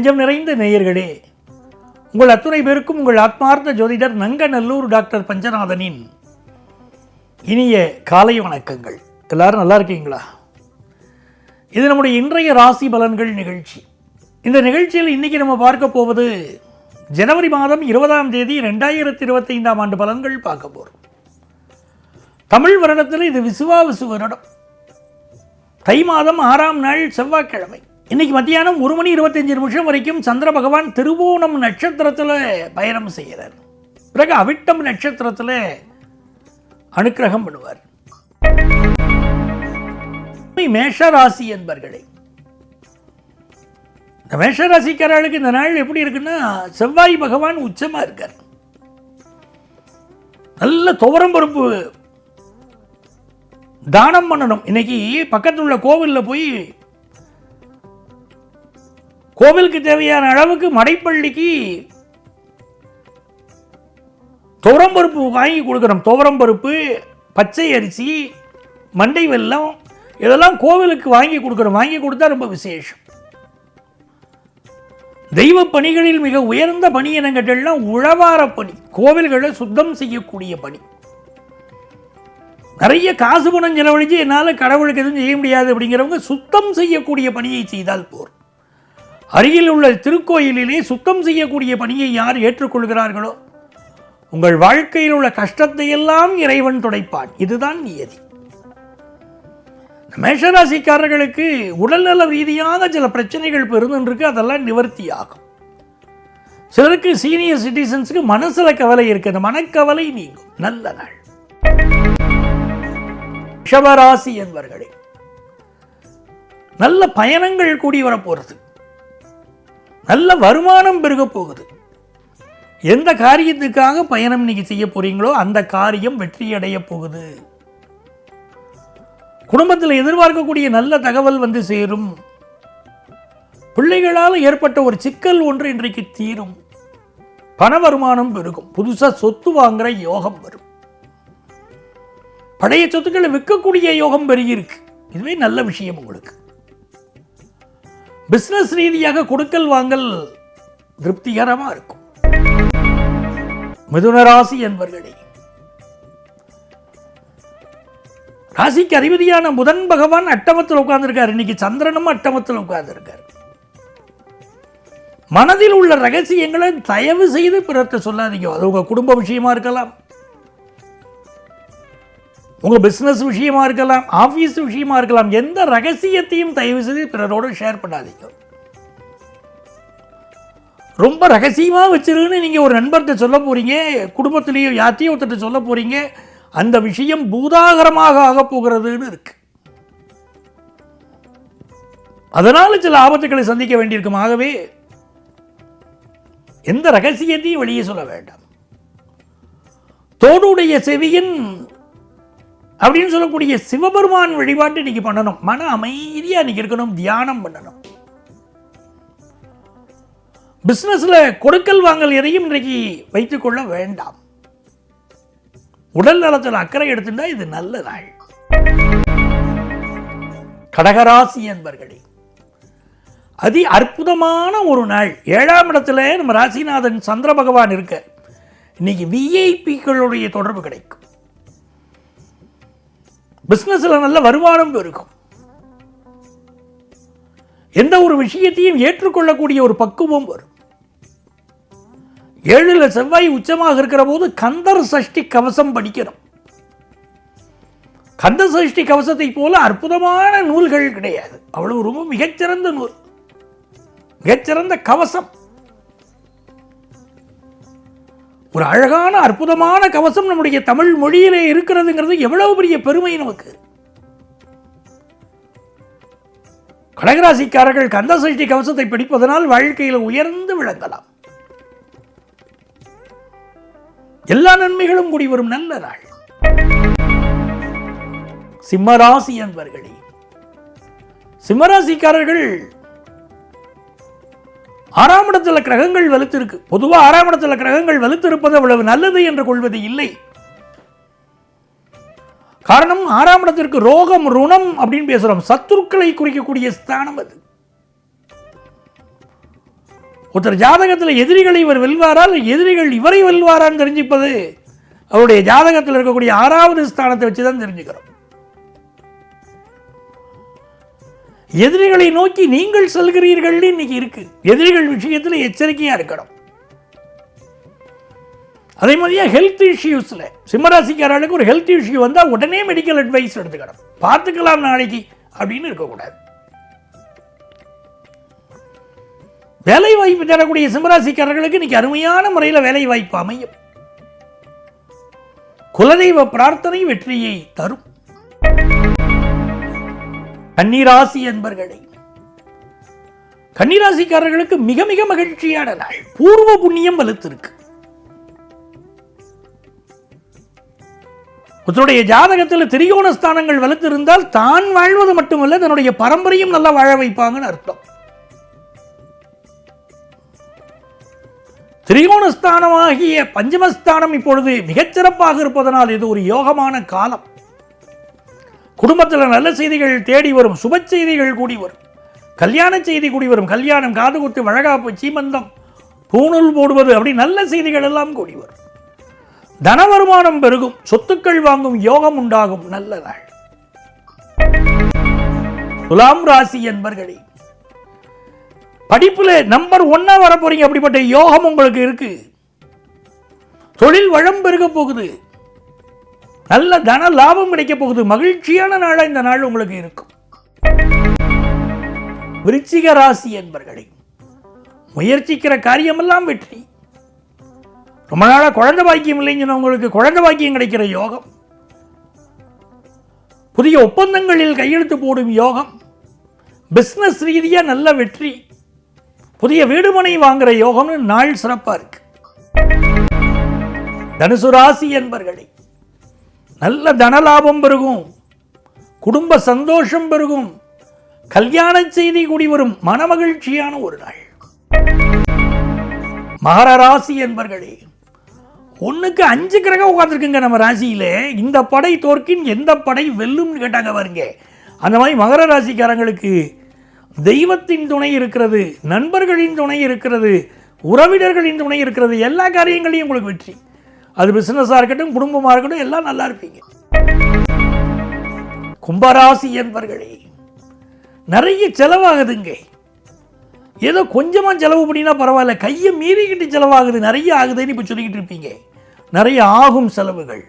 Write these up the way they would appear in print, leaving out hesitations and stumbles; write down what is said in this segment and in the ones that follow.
நெஞ்சம் நிறைந்த நேயர்களே, உங்கள் அத்துணை பேருக்கும் உங்கள் ஆத்மார்த்த ஜோதிடர் நங்கநல்லூர் டாக்டர் பஞ்சநாதனின் இனிய காலை வணக்கங்கள். எல்லாரும் நல்லா இருக்கீங்களா? இது நம்முடைய இன்றைய ராசி பலன்கள் நிகழ்ச்சி. இந்த நிகழ்ச்சியில் இன்றைக்கி நம்ம பார்க்க போவது ஜனவரி மாதம் 20ஆம் தேதி 2025ஆம் ஆண்டு பலன்கள் பார்க்க போகிறோம். தமிழ் வருடத்தில் இது விசுவாவசு வருடம். தை மாதம் 6ஆம் நாள் செவ்வாய்க்கிழமை. இன்னைக்கு மத்தியானம் 1:25 வரைக்கும் சந்திர பகவான் திருவோணம் நட்சத்திரத்தில் பயணம் செய்கிறார். பிறகு அவிட்டம் நட்சத்திரத்தில் அனுக்கிரகம் பண்ணுவார். மேஷராசி என்பர்களே, இந்த மேஷராசிக்காரர்களுக்கு இந்த நாள் எப்படி இருக்குன்னா, செவ்வாய் பகவான் உச்சமா இருக்கார். நல்ல துவரம் பருப்பு தானம் பண்ணணும். இன்னைக்கு பக்கத்தில் உள்ள கோவிலில் போய் கோவிலுக்கு தேவையான அளவுக்கு மடைப்பள்ளிக்கு துவரம்பருப்பு வாங்கி கொடுக்கணும். துவரம்பருப்பு, பச்சை அரிசி, மண்டை வெல்லம் இதெல்லாம் கோவிலுக்கு வாங்கி கொடுக்கணும். வாங்கி கொடுத்தா ரொம்ப விசேஷம். தெய்வ பணிகளில் மிக உயர்ந்த பணி என்னங்கட்டெல்லாம் உழவார பணி, கோவில்களை சுத்தம் செய்யக்கூடிய பணி. நிறைய காசு பணம் செலவழித்து என்னால் கடவுளுக்கு எதுவும் செய்ய முடியாது அப்படிங்கிறவங்க சுத்தம் செய்யக்கூடிய பணியை செய்தால் போதும். அருகில் உள்ள திருக்கோயிலிலே சுத்தம் செய்யக்கூடிய பணியை யார் ஏற்றுக்கொள்கிறார்களோ உங்கள் வாழ்க்கையில் உள்ள கஷ்டத்தை எல்லாம் இறைவன் துடைப்பான். இதுதான் நியதி. மேஷராசிக்காரர்களுக்கு உடல்நல ரீதியாக சில பிரச்சனைகள் பெருந்துருக்கு, அதெல்லாம் நிவர்த்தி ஆகும். சிலருக்கு சீனியர் சிட்டிசன்ஸுக்கு மனசுல கவலை இருக்கு, அந்த மனக்கவலை நீங்கும். நல்ல நாள். ரிஷபராசி என்பவர்களே, நல்ல பயணங்கள் கூடி வரப்போகிறது. நல்ல வருமானம் பெருக போகுது. எந்த காரியத்துக்காக பயணம் இன்னைக்கு செய்ய போறீங்களோ அந்த காரியம் வெற்றி அடைய போகுது. குடும்பத்தில் எதிர்பார்க்கக்கூடிய நல்ல தகவல் வந்து சேரும். பிள்ளைகளால் ஏற்பட்ட ஒரு சிக்கல் ஒன்று இன்றைக்கு தீரும். பண வருமானம் பெருகும். புதுசா சொத்து வாங்குற யோகம் வரும். பழைய சொத்துக்களை விற்கக்கூடிய யோகம் பெருகிருக்கு. இதுவே நல்ல விஷயம். உங்களுக்கு பிசினஸ் ரீதியாக கொடுக்கல் வாங்கல் திருப்திகரமா இருக்கும். மிதுன ராசி என்பவர்களே, ராசிக்கு அதிபதியான புதன் பகவான் அட்டமத்தில் உட்கார்ந்திருக்கார். இன்னைக்கு சந்திரனும் அட்டமத்தில் உட்கார்ந்திருக்கார். மனதில் உள்ள ரகசியங்களை தயவு செய்து பிறர்கிட்ட சொல்லாதீங்க. அது உங்க குடும்ப விஷயமா இருக்கலாம், உங்க பிசினஸ் விஷயமா இருக்கலாம், ஆபீஸ் விஷயமா இருக்கலாம். எந்த ரகசியத்தையும் தயவு செய்து பிறரோடு ஷேர் பண்ணாதீங்க. ரொம்ப ரகசியமா வச்சிருன்னு நீங்க ஒரு நண்பர்கிட்ட சொல்ல போறீங்க, குடும்பத்திலேயே யாத்தையும் ஒருத்தர் சொல்ல போறீங்க, அந்த விஷயம் பூதாகரமாக ஆக போகிறதுன்னு இருக்கு. அதனால சில ஆபத்துக்களை சந்திக்க வேண்டியிருக்கும். ஆகவே எந்த ரகசியத்தையும் வெளியே சொல்ல வேண்டாம். தோடுடைய செவியன் அப்படின்னு சொல்லக்கூடிய சிவபெருமான் வழிபாட்டு இன்னைக்கு பண்ணணும். மன அமைதியா இன்னைக்கு இருக்கணும். தியானம் பண்ணணும். பிசினஸ்ல கொடுக்கல் வாங்கல் எதையும் இன்றைக்கு வைத்துக் கொள்ள வேண்டாம். உடல் நலத்தில் அக்கறை எடுத்துட்டா இது நல்ல நாள். கடகராசி என்பர்களே, அதி அற்புதமான ஒரு நாள். 7ஆம் இடத்துல நம்ம ராசிநாதன் சந்திர பகவான் இருக்க இன்னைக்கு விஐபிக்களுடைய தொடர்பு கிடைக்கும். பிசினஸ்ல நல்ல வருமானம் இருக்கும். எந்த ஒரு விஷயத்தையும் ஏற்றுக்கொள்ளக்கூடிய ஒரு பக்குவம் வரும். 7ல் செவ்வாய் உச்சமாக இருக்கிற போது கந்தர் சஷ்டி கவசம் படிக்கணும். கந்த சஷ்டி கவசத்தை போல அற்புதமான நூல்கள் கிடையாது. அவ்வளவு ரொம்ப மிகச்சிறந்த நூல், மிகச்சிறந்த கவசம். ஒரு அழகான அற்புதமான கவசம் நம்முடைய தமிழ் மொழியிலே இருக்கிறதுங்கிறது எவ்வளவு பெரிய பெருமை நமக்கு. கடகராசிக்காரர்கள் கந்த சஷ்டி கவசத்தை படிப்பதனால் வாழ்க்கையில் உயர்ந்து விளங்கலாம். எல்லா நன்மைகளும் கூடி வரும் நல்ல நாள். சிம்மராசி என்பவர்களே, சிம்மராசிக்காரர்கள் 6ஆம் இடத்துல கிரகங்கள் வலுத்திருக்கு. பொதுவாக 6ஆம் இடத்துல கிரகங்கள் வலுத்திருப்பது அவ்வளவு நல்லது என்று கொள்வது இல்லை. காரணம், 6ஆம் இடத்திற்கு ரோகம் ருணம் அப்படின்னு பேசுறோம். சத்துருக்களை குறிக்கக்கூடிய ஸ்தானம் அது. ஒருத்தர் ஜாதகத்தில் எதிரிகளை இவர் வெல்வாரால் எதிரிகள் இவரை வெல்வாரான்னு தெரிஞ்சுப்பது அவருடைய ஜாதகத்தில் இருக்கக்கூடிய 6வது ஸ்தானத்தை வச்சு தான் தெரிஞ்சுக்கிறோம். எதிரிகளை நோக்கி நீங்கள் செல்கிறீர்கள் இன்னைக்கு இருக்கு. எதிரிகள் விஷயத்தில் எச்சரிக்கையா இருக்கணும். அதே மாதிரியா ஹெல்த் இஷ்யூஸ்ல சிம்மராசிக்காரர்களுக்கு ஒரு ஹெல்த் இஷ்யூ வந்தால் உடனே மெடிக்கல் அட்வைஸ் எடுத்துக்கணும். பார்த்துக்கலாம் நாளைக்கு அப்படின்னு இருக்கக்கூடாது. வேலை வாய்ப்பு தரக்கூடிய சிம்மராசிக்காரர்களுக்கு இன்னைக்கு அருமையான முறையில் வேலை வாய்ப்பு அமையும். குலதெய்வ பிரார்த்தனை வெற்றியை தரும். கன்னிராசி என்பர்களே, கன்னிராசிக்காரர்களுக்கு மிக மிக மகிழ்ச்சியான நாள். பூர்வ புண்ணியம் வலுத்திருக்கு. உங்களுடைய ஜாதகத்தில் திரிகோண ஸ்தானங்கள் வலுத்திருந்தால் தான் வாழ்வது மட்டுமல்ல தன்னுடைய பரம்பரையும் நல்லா வாழ வைப்பாங்கன்னு அர்த்தம். திரிகோணஸ்தானமாகிய பஞ்சமஸ்தானம் இப்பொழுது மிகச்சிறப்பாக இருப்பதனால் இது ஒரு யோகமான காலம். குடும்பத்தில் நல்ல செய்திகள் தேடி வரும். சுப செய்திகள் கூடி வரும். கல்யாண செய்தி கூடி வரும். கல்யாணம், காதுகுத்து, வழகாப்பு, சீமந்தம், பூணூல் போடுவது, அப்படி நல்ல செய்திகள் எல்லாம் கூடி வரும். தன வருமானம் பெருகும். சொத்துக்கள் வாங்கும் யோகம் உண்டாகும். நல்ல நாள். துலாம் ராசி என்பர்களே, படிப்புல நம்பர் 1 வர போறீங்க. அப்படிப்பட்ட யோகம் உங்களுக்கு இருக்கு. தொழில் வளம் பெருக போகுது. நல்ல தன லாபம் கிடைக்க போகுது. மகிழ்ச்சியான நாளா இந்த நாள் உங்களுக்கு இருக்கும். விருச்சிக ராசி என்பர்களே, முயற்சிக்கிற காரியமெல்லாம் வெற்றி. ரொம்ப நாளா குழந்தை பாக்கியம் இல்லைன்னு உங்களுக்கு குழந்தை பாக்கியம் கிடைக்கிற யோகம். புதிய ஒப்பந்தங்களில் கையெழுத்து போடும் யோகம். பிசினஸ் ரீதியா நல்ல வெற்றி. புதிய வீடுமனை வாங்குற யோகம்னு நாள் சிறப்பா இருக்கு. தனுசு ராசி என்பர்களே, நல்ல தனலாபம் பெருகும். குடும்ப சந்தோஷம் பெருகும். கல்யாண செய்தி கூடி வரும். மனமகிழ்ச்சியான ஒரு நாள். மகர ராசி என்பர்களே, 1க்கு 5 கிரகம் உட்கார்ந்துருக்குங்க நம்ம ராசியில. இந்த படை தோற்கின் எந்த படை வெல்லும் கேட்டாங்க பாருங்க. அந்த மாதிரி மகர ராசிக்காரங்களுக்கு தெய்வத்தின் துணை இருக்கிறது, நண்பர்களின் துணை இருக்கிறது, உறவினர்களின் துணை இருக்கிறது. எல்லா காரியங்களையும் உங்களுக்கு வெற்றி. அது பிசினஸா இருக்கட்டும், குடும்பமா இருக்கட்டும், எல்லாம் நல்லா இருப்பீங்க. கும்பராசி என்பர்களே, நிறைய செலவாகுதுங்க. ஏதோ கொஞ்சமா செலவு பண்ணினா பரவாயில்ல, கையை மீறிக்கிட்டு செலவாகுது, நிறைய ஆகுதுன்னு இப்ப சொல்லிக்கிட்டு இருப்பீங்க. நிறைய ஆகும் செலவுகள்.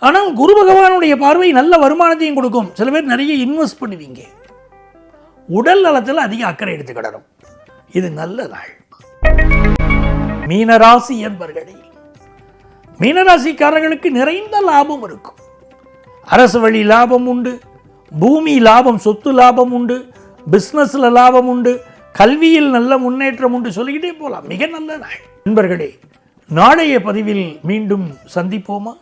ஆனால் குரு பகவானுடைய பார்வை நல்ல வருமானத்தையும் கொடுக்கும். சில பேர் நிறைய இன்வெஸ்ட் பண்ணுவீங்க. உடல் நலத்தில் அதிக அக்கறை எடுத்துக்கிடணும். இது நல்ல நாள். மீனராசி என்பர்களே, மீனராசிக்காரர்களுக்கு நிறைந்த லாபம் இருக்கும். அரசு வழி லாபம் உண்டு. பூமி லாபம், சொத்து லாபம் உண்டு. பிசினஸ்ல லாபம் உண்டு. கல்வியில் நல்ல முன்னேற்றம் உண்டு. சொல்லிக்கிட்டே போலாம். மிக நல்ல நாள். நண்பர்களே, நாளைய பதிவில் மீண்டும் சந்திப்போமா?